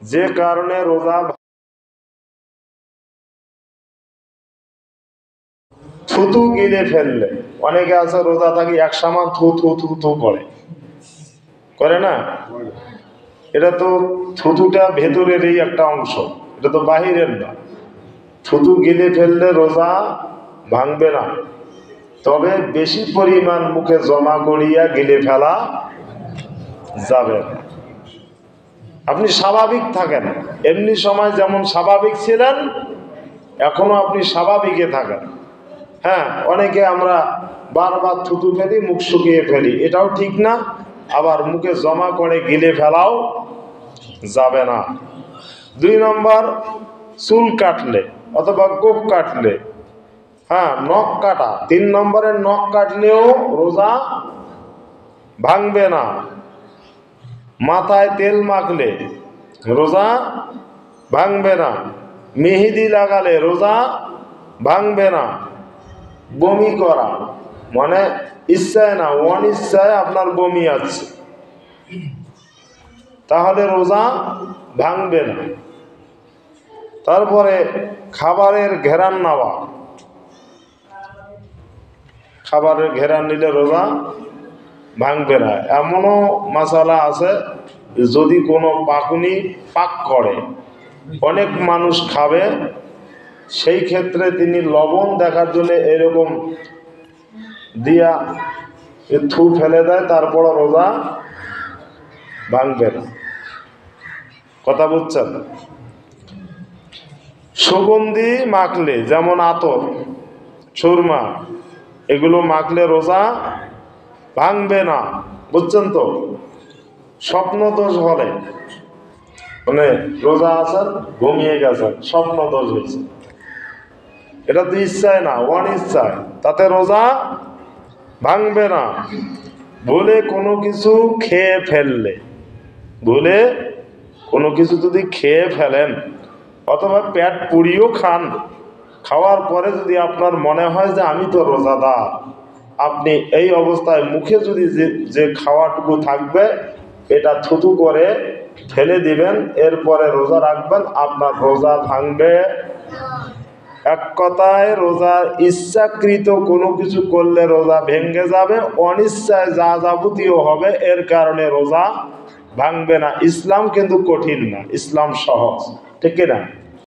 যে কারণে রোজা থুতু গিলে ফেললে, অনেকে আছে রোজা থাকি এক সামান থু থু থু থু করে না, এটা তো থুতুটা ভেতরেরই একটা অংশ, এটা তো বাহিরের না। থুতু গিলে ফেললে রোজা ভাঙবে না, তবে বেশি পরিমাণ মুখে জমা করিয়া গিলে ফেলা যাবে না। আপনি স্বাভাবিক থাকেন, এমনি সময় যেমন স্বাভাবিক ছিলেন এখনো আপনি স্বাভাবিকে থাকেন। হ্যাঁ, অনেকে আমরা বারবার থুতু ফেলি, মুখ শুকিয়ে ফেলি, এটাও ঠিক না। আবার মুখে জমা করে গিলে ফেলাও যাবে না। 2 নম্বর, চুল কাটলে অথবা গোঁফ কাটলে, হ্যাঁ নখ কাটা, 3 নম্বরের নখ কাটলেও রোজা ভাঙবে না। মাথায় তেল মাখলে রোজা ভাঙবে না। মেহেদি লাগালে রোজা ভাঙবে না। বমি করা মানে ইচ্ছায় না, অনিচ্ছায় আপনার বমি আছে, তাহলে রোজা ভাঙবে না। তারপরে খাবারের ঘেরান নেওয়া, খাবারের ঘেরান নিলে রোজা ভাঙবে না। এমনও মাসালা আছে, যদি কোনো পাকুনি পাক করে, অনেক মানুষ খাবে, সেই ক্ষেত্রে তিনি লবণ দেখার জন্য এরকম দিয়া থু ফেলে দেয়, তারপর রোজা ভাঙবে না। কথা বুঝছেন? সুগন্ধি মাখলে, যেমন আতর, সুরমা, এগুলো মাখলে রোজা ভাঙবে না। বুঝছেন তো? স্বপ্ন দোষ হলে, মানে রোজা আছেন, ঘুমিয়ে গেছেন, স্বপ্ন দোষ হয়েছে, এটা তো ইচ্ছায় না, অনিচ্ছায়, তাতে রোজা ভাঙবে না। ভুলে কোনো কিছু খেয়ে ফেললে, ভুলে কোনো কিছু যদি খেয়ে ফেলেন অথবা পেট পুড়িয়েও খান, খাওয়ার পরে যদি আপনার মনে হয় যে আমি তো রোজাদার, আপনি এই অবস্থায় মুখে যদি যে খাওয়াটুকু থাকবে এটা থুতু করে ফেলে দিবেন, এরপরে রোজা রাখবেন, আপনার রোজা ভাঙবে। এক কথায় রোজা ইচ্ছাকৃত কোনো কিছু করলে রোজা ভেঙে যাবে, অনিচ্ছায় যা যাবতীয় হবে এর কারণে রোজা ভাঙবে না। ইসলাম কিন্তু কঠিন না, ইসলাম সহজ, ঠিক কিনা?